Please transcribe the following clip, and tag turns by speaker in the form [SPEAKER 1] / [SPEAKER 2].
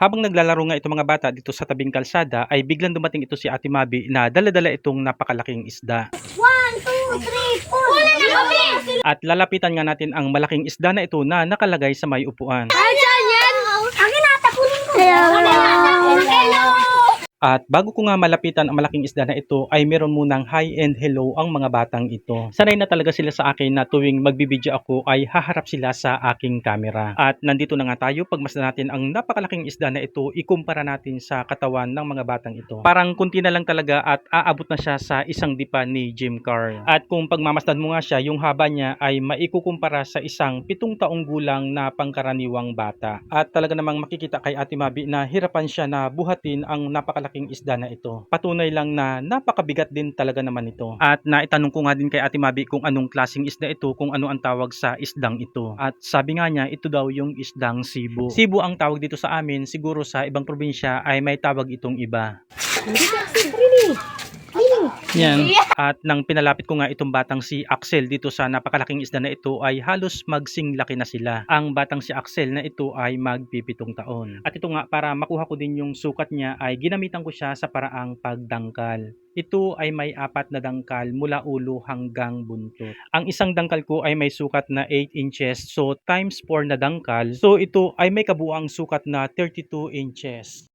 [SPEAKER 1] Habang naglalaro nga itong mga bata dito sa tabing kalsada ay biglang dumating ito si Ate Mabi na dala-dala itong napakalaking isda.
[SPEAKER 2] 1, 2, 3, 4. Wala na kami!
[SPEAKER 1] At lalapitan nga natin ang malaking isda na ito na nakalagay sa may upuan.
[SPEAKER 2] Ay, saan yan? Akin na, tapunin ko. Hello!
[SPEAKER 1] At bago ko nga malapitan ang malaking isda na ito ay meron munang hi and hello ang mga batang ito. Sanay na talaga sila sa akin na tuwing magbibideo ako ay haharap sila sa aking camera. At nandito na nga tayo, pagmasdan natin ang napakalaking isda na ito, ikumpara natin sa katawan ng mga batang ito. Parang kunti na lang talaga at aabot na siya sa isang dipa ni Jim Carr. At kung pagmamasdan mo nga siya, yung haba niya ay maikukumpara sa isang 7 taong gulang na pangkaraniwang bata. At talaga namang makikita kay Ate Mabi na hirapan siya na buhatin ang napakalaking isda na ito. Patunay lang na napakabigat din talaga naman ito. At naitanong ko nga din kay Ate Mabi kung anong klaseng isda ito, kung ano ang tawag sa isdang ito. At sabi nga niya, ito daw yung isdang sibo. Sibo ang tawag dito sa amin, siguro sa ibang probinsya ay may tawag itong iba. Yan. At nang pinalapit ko nga itong batang si Axel dito sa napakalaking isda na ito ay halos magsinglaki na sila. Ang batang si Axel na ito ay magpipitong taon. At ito nga, para makuha ko din yung sukat niya ay ginamitan ko siya sa paraang pagdangkal. Ito ay may 4 na dangkal mula ulo hanggang buntot. Ang isang dangkal ko ay may sukat na 8 inches, so times 4 na dangkal. So ito ay may kabuuang sukat na 32 inches.